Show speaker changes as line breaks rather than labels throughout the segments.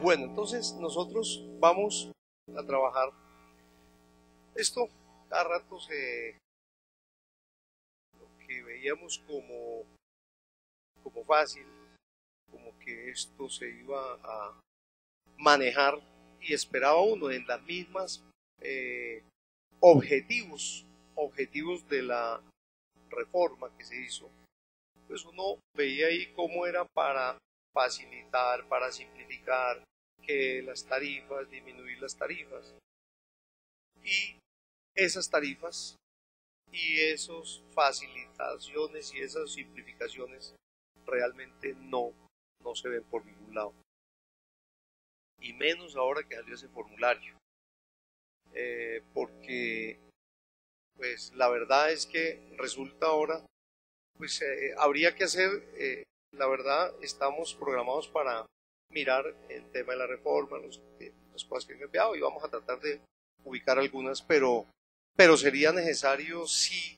Bueno, entonces nosotros vamos a trabajar esto. A ratos lo que veíamos como fácil, como que esto se iba a manejar y esperaba uno en las mismas objetivos de la reforma que se hizo, pues uno veía ahí cómo era para facilitar, para simplificar, que las tarifas, disminuir las tarifas, y esas tarifas y esas facilitaciones y esas simplificaciones realmente no se ven por ningún lado, y menos ahora que salió ese formulario, porque pues la verdad es que resulta ahora, pues habría que hacer, la verdad estamos programados para mirar el tema de la reforma, las cosas que han cambiado, y vamos a tratar de ubicar algunas, pero sería necesario sí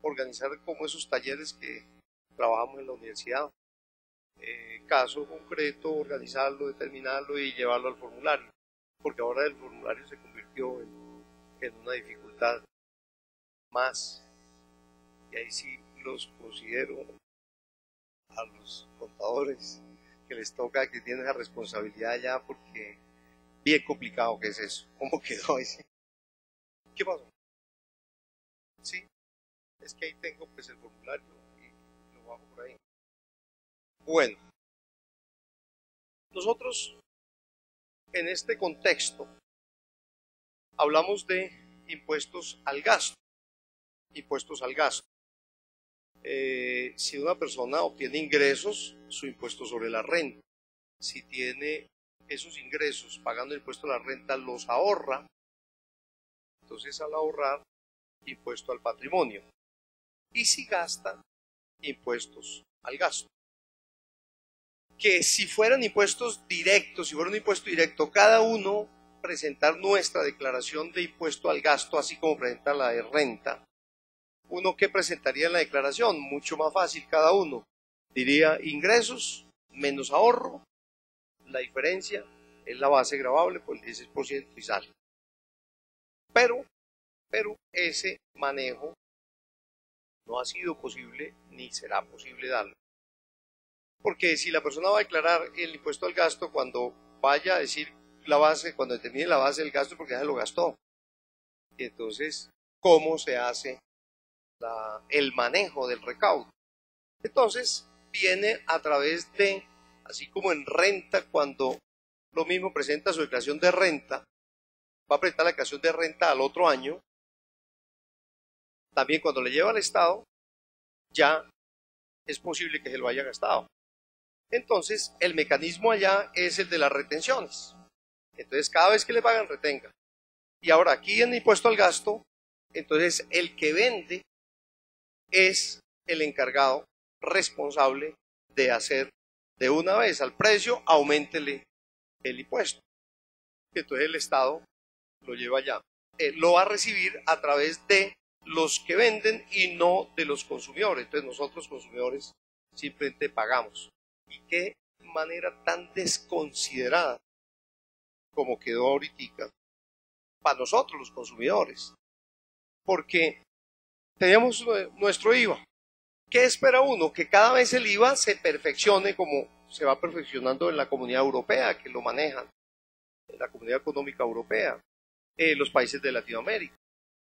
organizar como esos talleres que trabajamos en la universidad, caso concreto, organizarlo, determinarlo y llevarlo al formulario, porque ahora el formulario se convirtió en una dificultad más, y ahí sí los considero a los contadores que les toca, que tienen la responsabilidad ya, porque bien complicado que es eso. ¿Cómo quedó ese? ¿Qué pasó? Sí, es que ahí tengo pues el formulario y lo bajo por ahí. Bueno, nosotros en este contexto hablamos de impuestos al gasto. Impuestos al gasto. Si una persona obtiene ingresos, su impuesto sobre la renta. Si tiene esos ingresos pagando el impuesto a la renta, los ahorra, entonces al ahorrar, impuesto al patrimonio. Y si gasta, impuestos al gasto. Que si fueran impuestos directos, si fuera un impuesto directo, cada uno presentar nuestra declaración de impuesto al gasto, así como presenta la de renta, uno que presentaría en la declaración, mucho más fácil cada uno, diría ingresos menos ahorro, la diferencia es la base gravable por el 16% y sale. Pero ese manejo no ha sido posible ni será posible darlo. Porque si la persona va a declarar el impuesto al gasto, cuando vaya a decir la base, cuando determine la base del gasto, porque ya se lo gastó. Y entonces, ¿cómo se hace el manejo del recaudo? Entonces, viene a través de, así como en renta, cuando lo mismo presenta su declaración de renta, va a presentar la declaración de renta al otro año, también cuando le lleva al Estado, ya es posible que se lo haya gastado. Entonces, el mecanismo allá es el de las retenciones. Entonces, cada vez que le pagan, retenga. Y ahora, aquí en impuesto al gasto, entonces el que vende es el encargado responsable de hacer de una vez al precio, auméntele el impuesto. Entonces, el Estado lo lleva allá. Lo va a recibir a través de los que venden y no de los consumidores. Entonces, nosotros, consumidores, simplemente pagamos. Y qué manera tan desconsiderada como quedó ahorita para nosotros los consumidores, porque tenemos nuestro IVA. ¿Qué espera uno? Que cada vez el IVA se perfeccione como se va perfeccionando en la Comunidad Europea, que lo manejan, en la Comunidad Económica Europea, los países de Latinoamérica.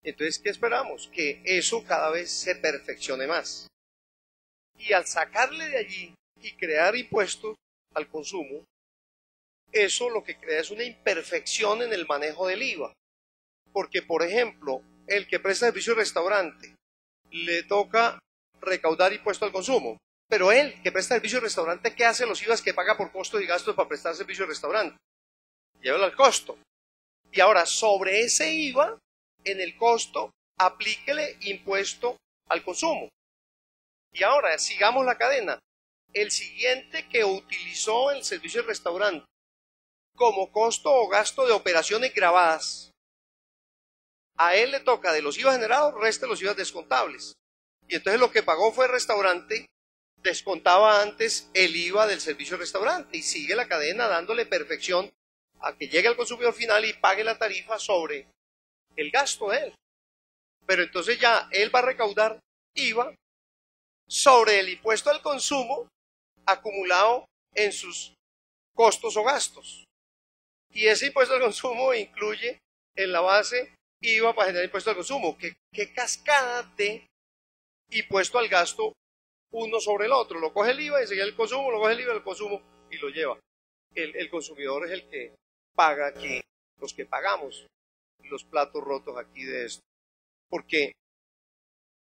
Entonces, ¿qué esperamos? Que eso cada vez se perfeccione más. Y al sacarle de allí y crear impuestos al consumo, eso lo que crea es una imperfección en el manejo del IVA. Porque, por ejemplo, el que presta servicio de restaurante le toca recaudar impuesto al consumo, pero él que presta servicio de restaurante, ¿qué hace los IVAs que paga por costos y gastos para prestar servicio de restaurante? Llévalo al costo. Y ahora, sobre ese IVA, en el costo, aplíquele impuesto al consumo. Y ahora, sigamos la cadena. El siguiente que utilizó el servicio de restaurante como costo o gasto de operaciones grabadas, a él le toca de los IVA generados, resta los IVA descontables. Y entonces lo que pagó fue el restaurante, descontaba antes el IVA del servicio de restaurante y sigue la cadena dándole perfección a que llegue al consumidor final y pague la tarifa sobre el gasto de él. Pero entonces ya él va a recaudar IVA sobre el impuesto al consumo acumulado en sus costos o gastos. Y ese impuesto al consumo incluye en la base IVA para generar impuesto al consumo. ¿Qué cascada de impuesto al gasto uno sobre el otro? Lo coge el IVA, enseguida el consumo, lo coge el IVA, el consumo y lo lleva. El consumidor es el que paga aquí, los que pagamos los platos rotos aquí de esto. Porque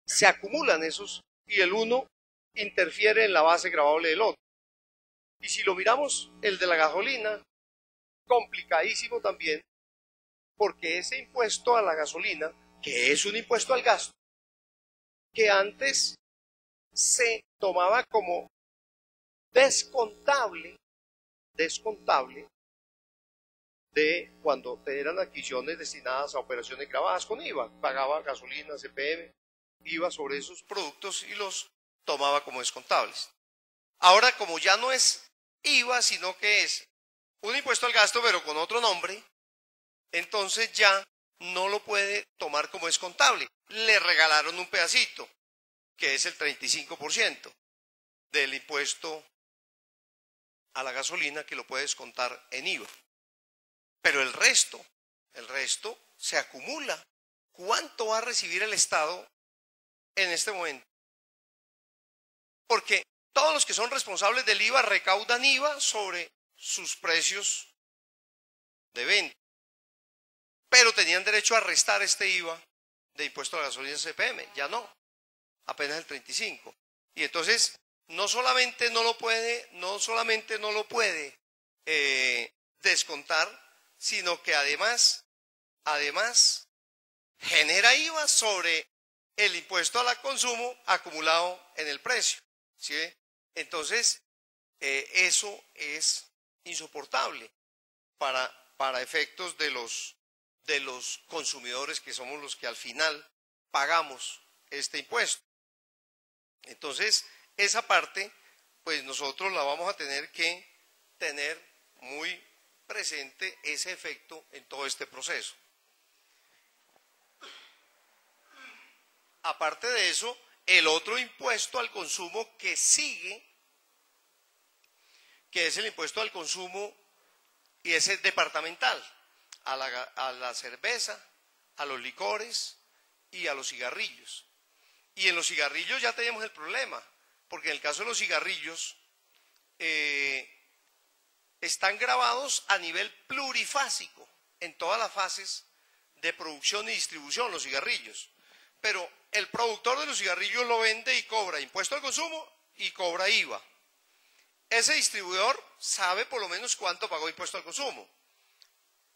se acumulan esos y el uno interfiere en la base gravable del otro. Y si lo miramos, el de la gasolina, complicadísimo también, porque ese impuesto a la gasolina, que es un impuesto al gasto, que antes se tomaba como descontable de cuando eran adquisiciones destinadas a operaciones grabadas con IVA, pagaba gasolina, CPM, IVA sobre esos productos y los tomaba como descontables. Ahora, como ya no es IVA, sino que es un impuesto al gasto, pero con otro nombre, entonces ya no lo puede tomar como descontable. Le regalaron un pedacito, que es el 35% del impuesto a la gasolina, que lo puede descontar en IVA. Pero el resto se acumula. ¿Cuánto va a recibir el Estado en este momento? Porque todos los que son responsables del IVA recaudan IVA sobre sus precios de venta, pero tenían derecho a restar este IVA de impuesto a la gasolina CPM, ya no, apenas el 35%. Y entonces no solamente no lo puede descontar, sino que además genera IVA sobre el impuesto al consumo acumulado en el precio. ¿Sí? Entonces, eso es insoportable para efectos de los consumidores, que somos los que al final pagamos este impuesto. Entonces, esa parte, pues nosotros la vamos a tener que tener muy presente, ese efecto en todo este proceso. Aparte de eso, el otro impuesto al consumo que sigue, que es el impuesto al consumo, y ese es departamental, a la cerveza, a los licores y a los cigarrillos. Y en los cigarrillos ya tenemos el problema, porque en el caso de los cigarrillos están gravados a nivel plurifásico, en todas las fases de producción y distribución los cigarrillos. Pero el productor de los cigarrillos lo vende y cobra impuesto al consumo y cobra IVA. Ese distribuidor sabe por lo menos cuánto pagó impuesto al consumo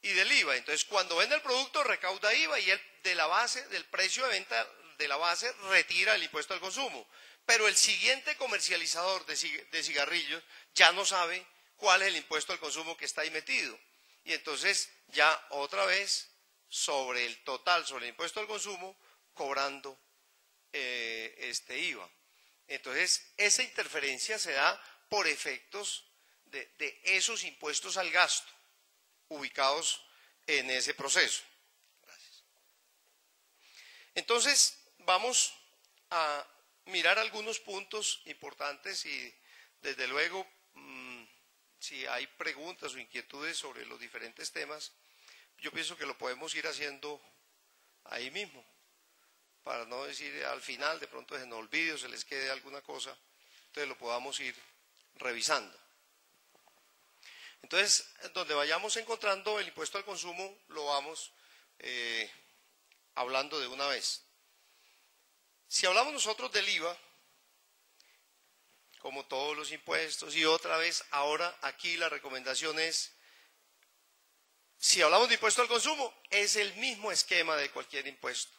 y del IVA. Entonces, cuando vende el producto, recauda IVA y él de la base, del precio de venta de la base, retira el impuesto al consumo. Pero el siguiente comercializador de cigarrillos ya no sabe cuál es el impuesto al consumo que está ahí metido. Y entonces ya otra vez sobre el total, sobre el impuesto al consumo, cobrando este IVA. Entonces, esa interferencia se da por efectos de esos impuestos al gasto ubicados en ese proceso. Gracias. Entonces, vamos a mirar algunos puntos importantes y, desde luego, si hay preguntas o inquietudes sobre los diferentes temas, yo pienso que lo podemos ir haciendo ahí mismo, para no decir al final, de pronto se nos olvide o se les quede alguna cosa, entonces lo podamos ir revisando. Entonces, donde vayamos encontrando el impuesto al consumo, lo vamos hablando de una vez. Si hablamos nosotros del IVA, como todos los impuestos, y otra vez, ahora aquí la recomendación es, si hablamos de impuesto al consumo, es el mismo esquema de cualquier impuesto.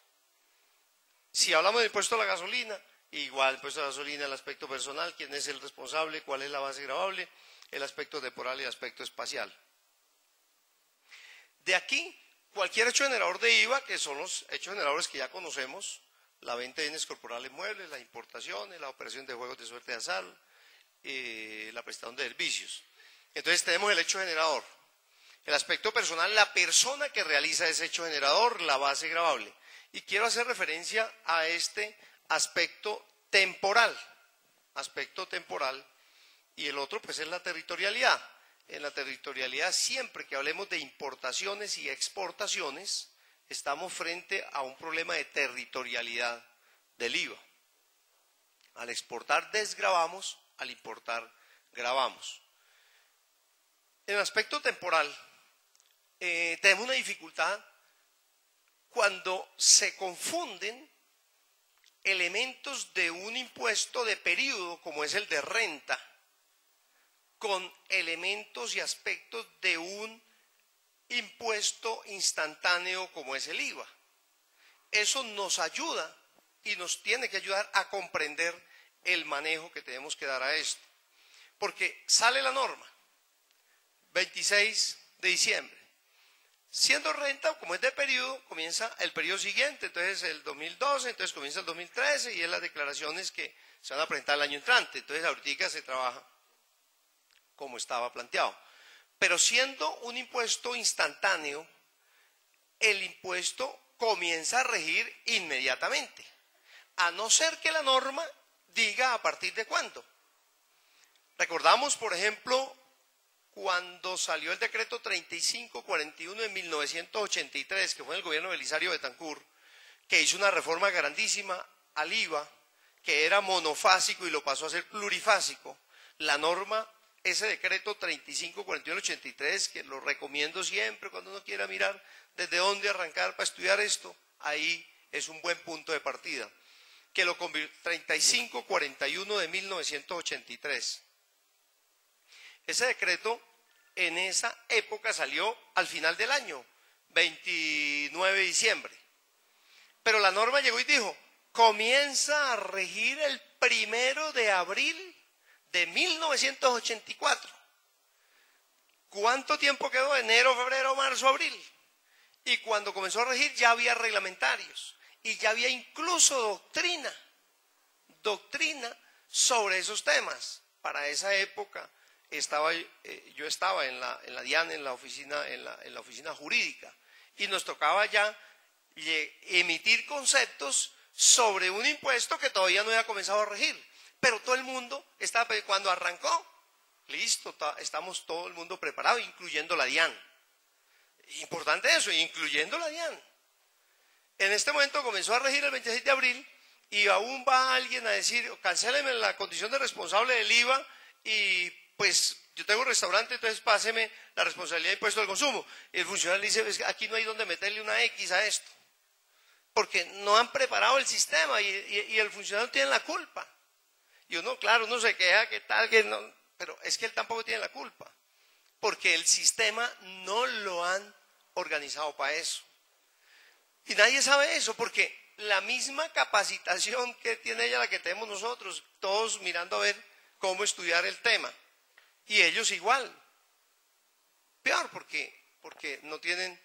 Si hablamos de impuesto a la gasolina, igual impuesto a la gasolina, el aspecto personal, quién es el responsable, cuál es la base gravable, el aspecto temporal y el aspecto espacial. De aquí, cualquier hecho generador de IVA, que son los hechos generadores que ya conocemos, la venta de bienes corporales muebles, las importaciones, la operación de juegos de suerte de azar, la prestación de servicios. Entonces tenemos el hecho generador. El aspecto personal, la persona que realiza ese hecho generador, la base gravable. Y quiero hacer referencia a este aspecto temporal. Y el otro pues es la territorialidad. En la territorialidad, siempre que hablemos de importaciones y exportaciones, estamos frente a un problema de territorialidad del IVA. Al exportar desgravamos, al importar gravamos. En el aspecto temporal, tenemos una dificultad cuando se confunden elementos de un impuesto de periodo, como es el de renta, con elementos y aspectos de un impuesto instantáneo como es el IVA. Eso nos ayuda y nos tiene que ayudar a comprender el manejo que tenemos que dar a esto. Porque sale la norma, 26 de diciembre. Siendo renta, como es de periodo, comienza el periodo siguiente, entonces el 2012, entonces comienza el 2013 y es las declaraciones que se van a presentar el año entrante. Entonces ahorita se trabaja como estaba planteado. Pero siendo un impuesto instantáneo, el impuesto comienza a regir inmediatamente, a no ser que la norma diga a partir de cuándo. Recordamos, por ejemplo, cuando salió el decreto 3541 de 1983, que fue en el gobierno de Belisario Betancur, que hizo una reforma grandísima al IVA, que era monofásico y lo pasó a ser plurifásico. La norma, ese decreto 3541-83, que lo recomiendo siempre cuando uno quiera mirar desde dónde arrancar para estudiar esto, ahí es un buen punto de partida. Que lo convirtió 3541 de 1983. Ese decreto en esa época salió al final del año, 29 de diciembre. Pero la norma llegó y dijo, comienza a regir el 1 de abril de 1984. ¿Cuánto tiempo quedó? Enero, febrero, marzo, abril. Y cuando comenzó a regir ya había reglamentarios y ya había incluso doctrina sobre esos temas. Para esa época yo estaba en la DIAN, en la oficina jurídica, y nos tocaba ya emitir conceptos sobre un impuesto que todavía no había comenzado a regir. Pero todo el mundo estaba, cuando arrancó, listo, estamos todo el mundo preparado, incluyendo la DIAN. Importante eso, incluyendo la DIAN. En este momento comenzó a regir el 26 de abril y aún va alguien a decir, cancéleme la condición de responsable del IVA y pues yo tengo un restaurante, entonces páseme la responsabilidad de impuesto al consumo. Y el funcionario le dice, aquí no hay donde meterle una X a esto, porque no han preparado el sistema y el funcionario tiene la culpa. Y uno, claro, uno se queja, que tal, que no, pero es que él tampoco tiene la culpa, porque el sistema no lo han organizado para eso. Y nadie sabe eso, porque la misma capacitación que tiene ella, la que tenemos nosotros, todos mirando a ver cómo estudiar el tema. Y ellos igual. Peor, porque no tienen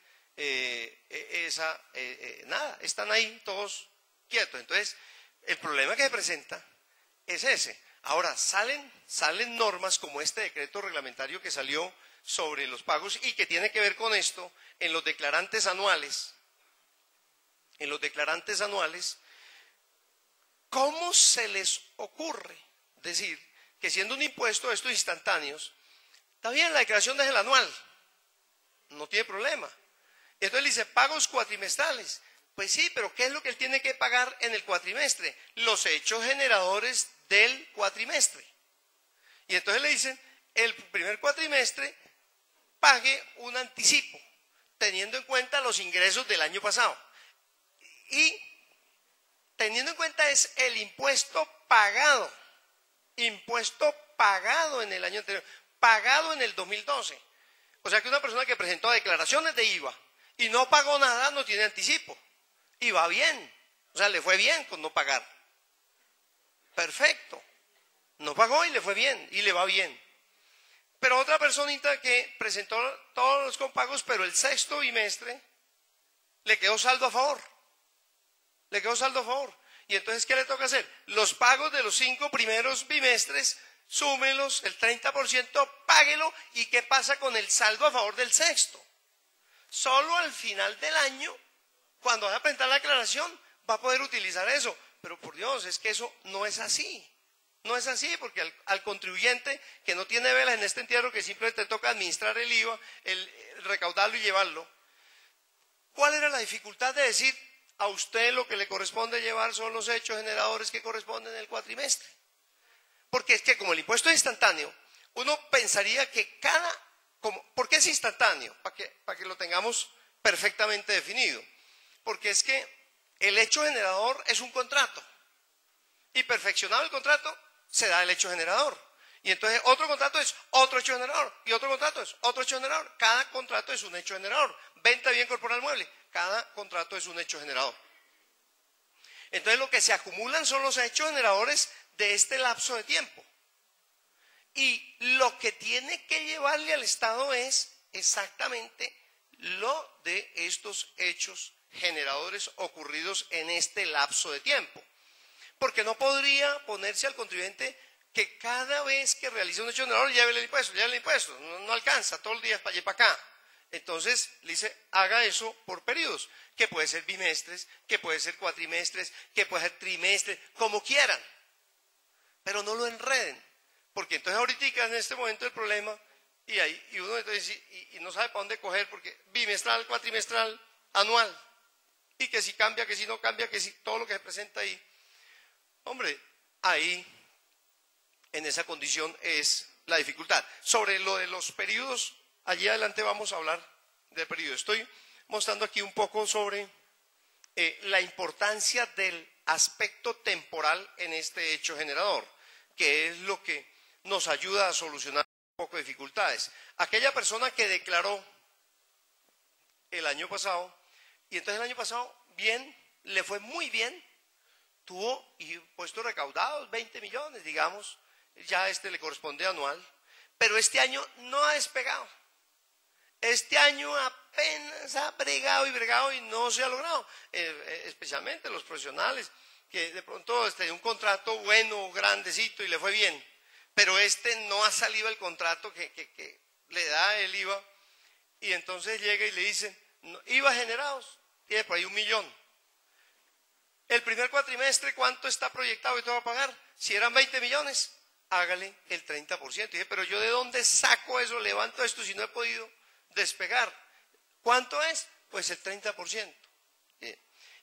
nada, están ahí todos quietos. Entonces, el problema que se presenta es ese. Ahora, salen normas como este decreto reglamentario que salió sobre los pagos y que tiene que ver con esto en los declarantes anuales. En los declarantes anuales, ¿cómo se les ocurre decir que siendo un impuesto de estos instantáneos, está bien, la declaración es el anual, no tiene problema? Entonces dice, pagos cuatrimestrales. Pues sí, pero ¿qué es lo que él tiene que pagar en el cuatrimestre? Los hechos generadores del cuatrimestre. Y entonces le dicen, el primer cuatrimestre pague un anticipo, teniendo en cuenta los ingresos del año pasado. Y teniendo en cuenta es el impuesto pagado en el año anterior, pagado en el 2012. O sea que una persona que presentó declaraciones de IVA y no pagó nada no tiene anticipo. Y va bien, o sea, le fue bien con no pagar. Perfecto. No pagó y le fue bien, y le va bien. Pero otra personita que presentó todos los compagos, pero el sexto bimestre le quedó saldo a favor. Y entonces, ¿qué le toca hacer? Los pagos de los 5 primeros bimestres, súmelos, el 30%, páguelo. ¿Y qué pasa con el saldo a favor del sexto? Solo al final del año, cuando vaya a presentar la declaración, va a poder utilizar eso. Pero por Dios, es que eso no es así. No es así, porque al contribuyente que no tiene velas en este entierro, que simplemente toca administrar el IVA, el recaudarlo y llevarlo. ¿Cuál era la dificultad de decir a usted lo que le corresponde llevar son los hechos generadores que corresponden en el cuatrimestre? Porque es que como el impuesto es instantáneo, uno pensaría que ¿por qué es instantáneo? Para que lo tengamos perfectamente definido. Porque es que el hecho generador es un contrato. Y perfeccionado el contrato, se da el hecho generador. Y entonces otro contrato es otro hecho generador. Y otro contrato es otro hecho generador. Cada contrato es un hecho generador. Venta de bien corporal mueble. Cada contrato es un hecho generador. Entonces lo que se acumulan son los hechos generadores de este lapso de tiempo. Y lo que tiene que llevarle al Estado es exactamente lo de estos hechos generadores ocurridos en este lapso de tiempo. Porque no podría ponerse al contribuyente que cada vez que realice un hecho generador lleve el impuesto. No alcanza, todos los días para allá y para acá. Entonces le dice, haga eso por periodos, que puede ser bimestres, que puede ser cuatrimestres, que puede ser trimestres, como quieran. Pero no lo enreden, porque entonces ahorita en este momento el problema, y uno entonces, y no sabe para dónde coger, porque bimestral, cuatrimestral, anual, y que si cambia, que si no cambia, que si todo lo que se presenta ahí. Hombre, ahí, en esa condición es la dificultad. Sobre lo de los periodos, allí adelante vamos a hablar de periodos. Estoy mostrando aquí un poco sobre la importancia del aspecto temporal en este hecho generador, que es lo que nos ayuda a solucionar un poco de dificultades. Aquella persona que declaró el año pasado, y entonces el año pasado bien, le fue muy bien, tuvo impuestos recaudados, 20 millones, digamos, ya le corresponde anual, pero este año no ha despegado. Este año apenas ha bregado y no se ha logrado, especialmente los profesionales, que de pronto un contrato bueno, grandecito y le fue bien, pero no ha salido el contrato que le da el IVA, y entonces llega y le dicen, IVA generados, tiene por ahí 1 millón. El primer cuatrimestre, ¿cuánto está proyectado y te va a pagar? Si eran 20 millones, hágale el 30%. Y dije, pero yo ¿de dónde saco eso? Levanto esto si no he podido despegar. ¿Cuánto es? Pues el 30%.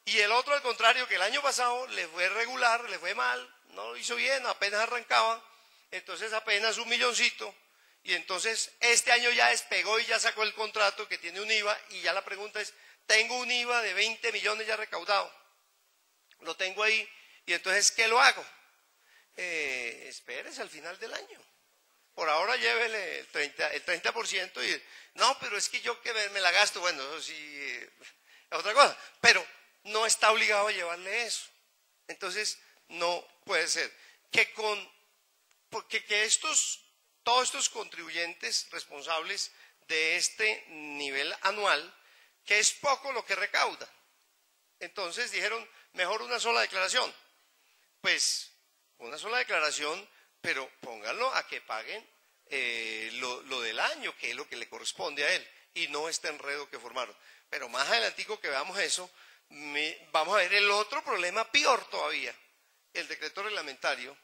Y el otro, al contrario, que el año pasado le fue regular, le fue mal, no lo hizo bien, apenas arrancaba, entonces apenas 1 milloncito. Y entonces este año ya despegó y ya sacó el contrato que tiene un IVA, y ya la pregunta es, tengo un IVA de 20 millones ya recaudado. Lo tengo ahí, y entonces, ¿qué lo hago? Espérese al final del año. Por ahora llévele el 30%, y no, pero es que yo que me la gasto, bueno, eso sí, es otra cosa, pero no está obligado a llevarle eso. Entonces, no puede ser que todos estos contribuyentes responsables de este nivel anual, que es poco lo que recauda, entonces dijeron, mejor una sola declaración. Pues una sola declaración, pero pónganlo a que paguen lo del año, que es lo que le corresponde a él, y no este enredo que formaron. Pero más adelantico que veamos eso, vamos a ver el otro problema peor todavía, el decreto reglamentario,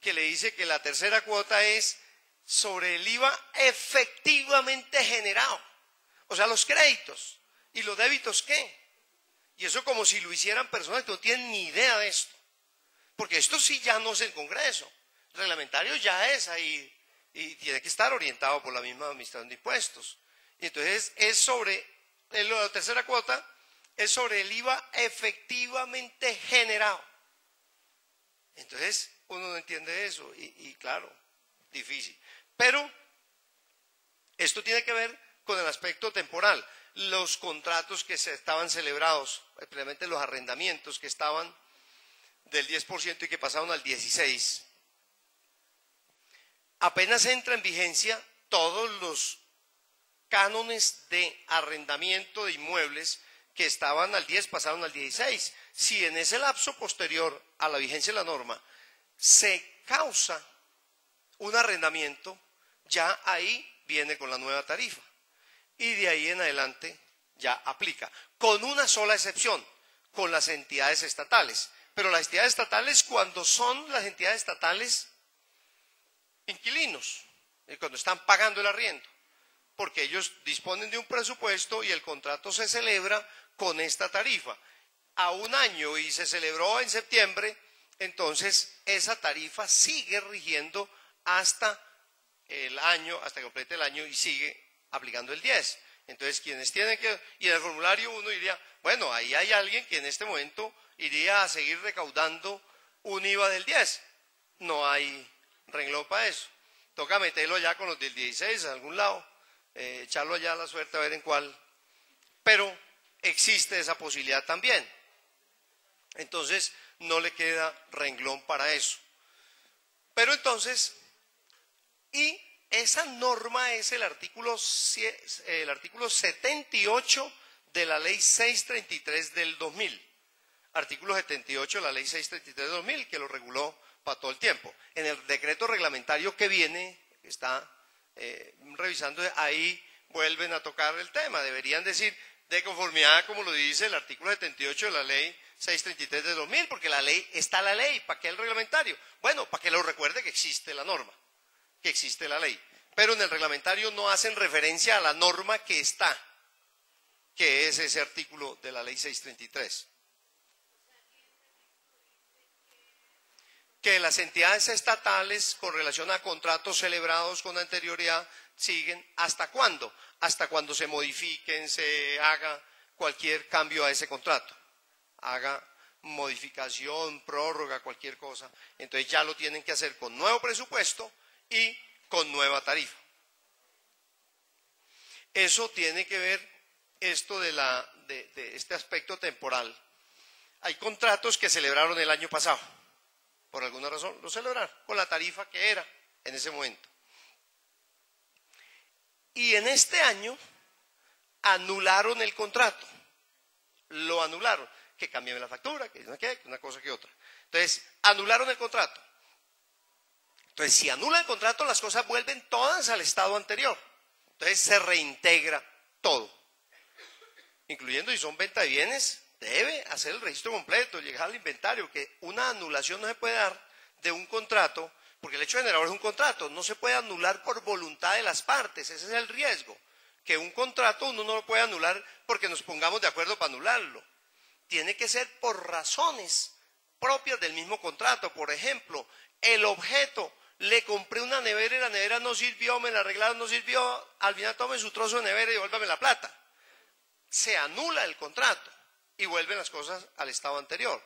que le dice que la tercera cuota es sobre el IVA efectivamente generado, o sea, los créditos. ¿Y los débitos qué? Y eso como si lo hicieran personas que no tienen ni idea de esto. Porque esto sí ya no es el Congreso. El reglamentario ya es ahí y tiene que estar orientado por la misma administración de impuestos. Y entonces la tercera cuota es sobre el IVA efectivamente generado. Entonces uno no entiende eso y claro, difícil. Pero esto tiene que ver con el aspecto temporal. Los contratos que se estaban celebrados, especialmente los arrendamientos que estaban del 10% y que pasaron al 16%, apenas entra en vigencia todos los cánones de arrendamiento de inmuebles que estaban al 10 pasaron al 16. Si en ese lapso posterior a la vigencia de la norma se causa un arrendamiento, ya ahí viene con la nueva tarifa. Y de ahí en adelante ya aplica, con una sola excepción, con las entidades estatales. Pero las entidades estatales, cuando son las entidades estatales inquilinos, cuando están pagando el arriendo, porque ellos disponen de un presupuesto y el contrato se celebra con esta tarifa a un año y se celebró en septiembre, entonces esa tarifa sigue rigiendo hasta el año, hasta que complete el año y sigue aplicando el 10. Entonces quienes tienen que, y en el formulario uno diría, bueno, ahí hay alguien que en este momento iría a seguir recaudando un IVA del 10. No hay renglón para eso. Toca meterlo ya con los del 16 a algún lado, echarlo allá a la suerte a ver en cuál. Pero existe esa posibilidad también. Entonces no le queda renglón para eso. Pero entonces, y esa norma es el artículo 78 de la ley 633 del 2000. Artículo 78 de la ley 633 del 2000, que lo reguló para todo el tiempo. En el decreto reglamentario que viene, está revisando, ahí vuelven a tocar el tema. Deberían decir de conformidad, como lo dice el artículo 78 de la ley 633 del 2000, porque la ley, está la ley. ¿Para qué el reglamentario? Bueno, para que lo recuerde que existe la norma, que existe la ley. Pero en el reglamentario no hacen referencia a la norma que está, que es ese artículo de la ley 633. Que las entidades estatales con relación a contratos celebrados con anterioridad siguen ¿hasta cuándo? Hasta cuando se modifiquen, se haga cualquier cambio a ese contrato, haga modificación, prórroga, cualquier cosa. Entonces ya lo tienen que hacer con nuevo presupuesto y con nueva tarifa. Eso tiene que ver esto de este aspecto temporal. Hay contratos que celebraron el año pasado. Por alguna razón lo celebraron con la tarifa que era en ese momento. Y en este año anularon el contrato, lo anularon, que cambian la factura, que no qué, una cosa que otra. Entonces, anularon el contrato. Entonces, si anulan el contrato, las cosas vuelven todas al estado anterior. Entonces, se reintegra todo, incluyendo si son venta de bienes. Debe hacer el registro completo, llegar al inventario, que una anulación no se puede dar de un contrato, porque el hecho generador es un contrato, no se puede anular por voluntad de las partes, ese es el riesgo, que un contrato uno no lo puede anular porque nos pongamos de acuerdo para anularlo, tiene que ser por razones propias del mismo contrato. Por ejemplo, el objeto, le compré una nevera y la nevera no sirvió, me la arreglaron, no sirvió, al final tome su trozo de nevera y devuélvame la plata. Se anula el contrato y vuelven las cosas al estado anterior.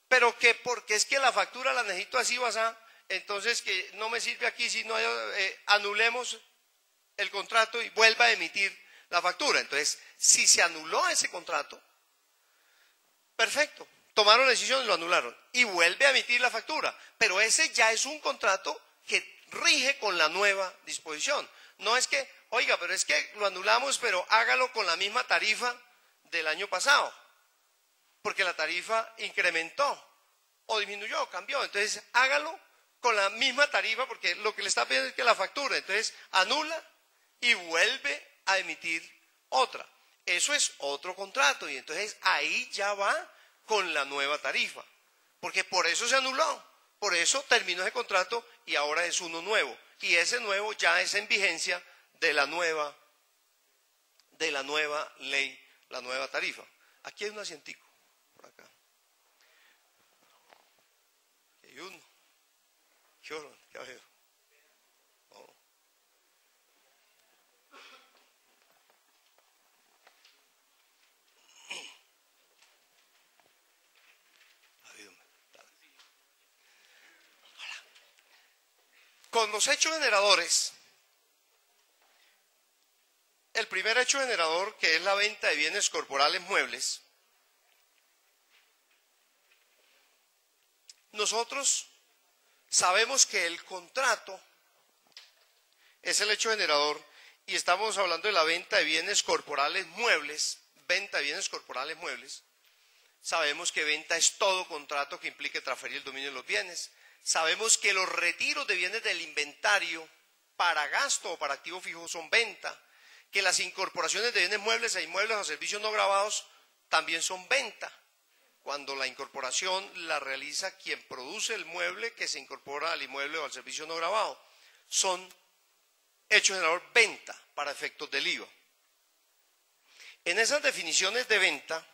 Pero que porque es que la factura la necesito así basada, entonces que no me sirve aquí, si no anulemos el contrato y vuelva a emitir la factura. Entonces, si se anuló ese contrato, perfecto, tomaron la decisión y lo anularon y vuelve a emitir la factura, pero ese ya es un contrato que rige con la nueva disposición. No es que, oiga, pero es que lo anulamos, pero hágalo con la misma tarifa del año pasado, porque la tarifa incrementó o disminuyó, cambió. Entonces hágalo con la misma tarifa, porque lo que le está pidiendo es que la factura. Entonces anula y vuelve a emitir otra. Eso es otro contrato y entonces ahí ya va con la nueva tarifa, porque por eso se anuló, por eso terminó ese contrato y ahora es uno nuevo, y ese nuevo ya es en vigencia de la nueva ley, la nueva tarifa. Aquí hay un asientico, por acá. Aquí hay uno. ¿Qué hora? ¿Qué hacer? Oh. Con los hechos generadores, el primer hecho generador, que es la venta de bienes corporales muebles, nosotros sabemos que el contrato es el hecho generador y estamos hablando de la venta de bienes corporales muebles venta de bienes corporales muebles. Sabemos que venta es todo contrato que implique transferir el dominio de los bienes. Sabemos que los retiros de bienes del inventario para gasto o para activo fijo son venta, que las incorporaciones de bienes muebles a inmuebles o servicios no gravados también son venta, cuando la incorporación la realiza quien produce el mueble que se incorpora al inmueble o al servicio no gravado. Son hechos generador venta para efectos del IVA. En esas definiciones de venta,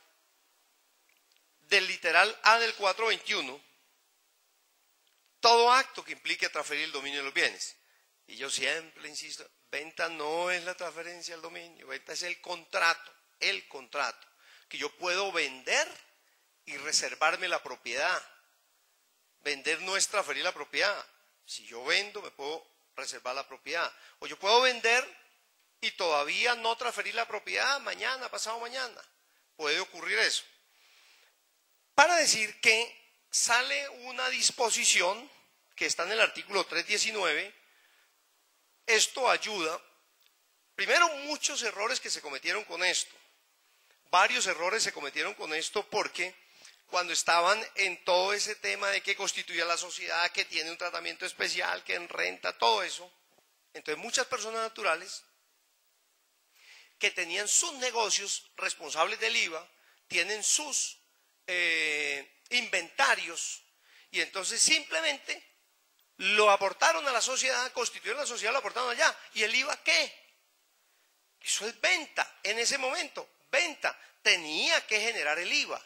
del literal A del 421, todo acto que implique transferir el dominio de los bienes. Y yo siempre insisto, venta no es la transferencia del dominio, venta es el contrato, que yo puedo vender y reservarme la propiedad. Vender no es transferir la propiedad. Si yo vendo, me puedo reservar la propiedad. O yo puedo vender y todavía no transferir la propiedad mañana, pasado mañana. Puede ocurrir eso. Para decir que sale una disposición que está en el artículo 319, esto ayuda. Primero, muchos errores que se cometieron con esto. Varios errores se cometieron con esto porque cuando estaban en todo ese tema de que constituye la sociedad, que tiene un tratamiento especial, que en renta, todo eso, entonces muchas personas naturales que tenían sus negocios responsables del IVA, tienen sus inventarios y entonces simplemente lo aportaron a la sociedad, constituyeron la sociedad, lo aportaron allá. ¿Y el IVA qué? Eso es venta, en ese momento, venta. Tenía que generar el IVA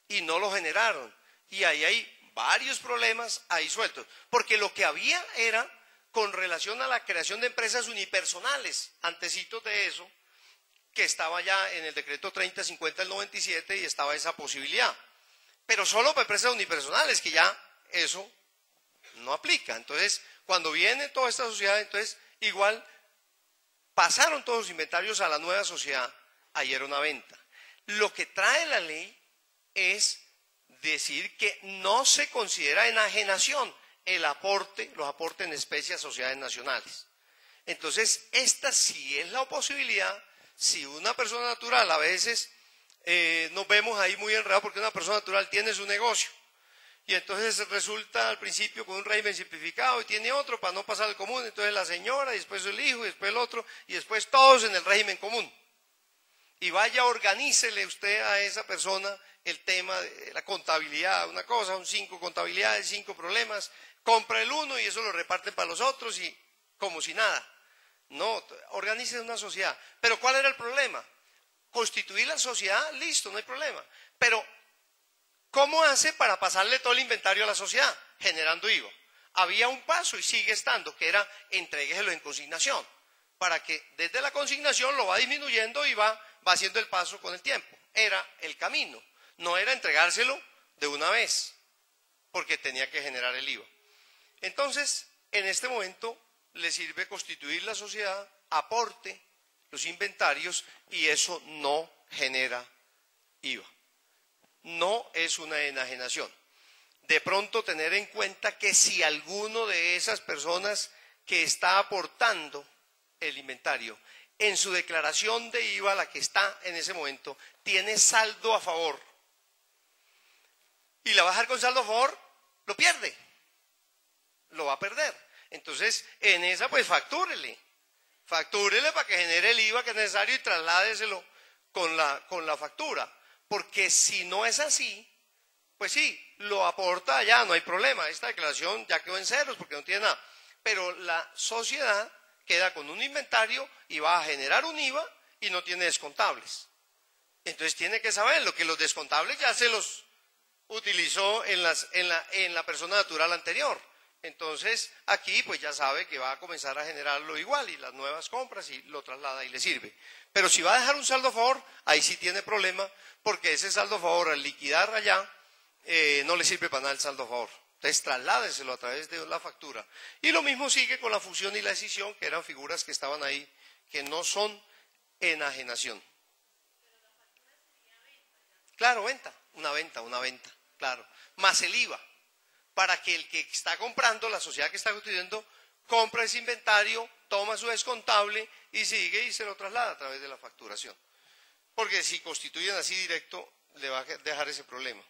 y no lo generaron. Y ahí hay varios problemas ahí sueltos, porque lo que había era con relación a la creación de empresas unipersonales, antecitos de eso, que estaba ya en el decreto 3050 del 97 y estaba esa posibilidad. Pero solo para empresas unipersonales, que ya eso no aplica. Entonces, cuando viene toda esta sociedad, entonces igual pasaron todos los inventarios a la nueva sociedad, ahí era una venta. Lo que trae la ley es decir que no se considera enajenación el aporte, los aportes en especie a sociedades nacionales. Entonces, esta sí es la posibilidad. Si una persona natural, a veces nos vemos ahí muy enredados porque una persona natural tiene su negocio y entonces resulta al principio con un régimen simplificado y tiene otro para no pasar al común, entonces la señora y después el hijo y después el otro y después todos en el régimen común. Y vaya, organícele usted a esa persona el tema de la contabilidad, una cosa, son 5 contabilidades, 5 problemas, compra el uno y eso lo reparten para los otros y como si nada. No, organice una sociedad. Pero ¿cuál era el problema? Constituir la sociedad, listo, no hay problema. Pero, ¿cómo hace para pasarle todo el inventario a la sociedad? Generando IVA. Había un paso y sigue estando, que era entrégueselo en consignación, para que desde la consignación lo va disminuyendo y va haciendo el paso con el tiempo. Era el camino, no era entregárselo de una vez, porque tenía que generar el IVA. Entonces, en este momento le sirve constituir la sociedad, aporte los inventarios y eso no genera IVA. No es una enajenación. De pronto tener en cuenta que si alguno de esas personas que está aportando el inventario en su declaración de IVA, la que está en ese momento, tiene saldo a favor y la va a dejar con saldo a favor, lo pierde, lo va a perder. Entonces, en esa pues factúrele para que genere el IVA que es necesario y trasládeselo con la factura. Porque si no es así, pues sí, lo aporta allá, no hay problema. Esta declaración ya quedó en ceros porque no tiene nada. Pero la sociedad queda con un inventario y va a generar un IVA y no tiene descontables. Entonces tiene que saberlo, que los descontables ya se los utilizó en la persona natural anterior. Entonces, aquí pues ya sabe que va a comenzar a generarlo igual y las nuevas compras y lo traslada y le sirve. Pero si va a dejar un saldo a favor, ahí sí tiene problema porque ese saldo a favor al liquidar allá no le sirve para nada el saldo a favor. Entonces, trasládeselo a través de la factura. Y lo mismo sigue con la fusión y la escisión, que eran figuras que estaban ahí, que no son enajenación. Claro, venta, claro. Más el IVA. Para que el que está comprando, la sociedad que está constituyendo, compra ese inventario, toma su descontable y sigue y se lo traslada a través de la facturación. Porque si constituyen así directo, le va a dejar ese problema.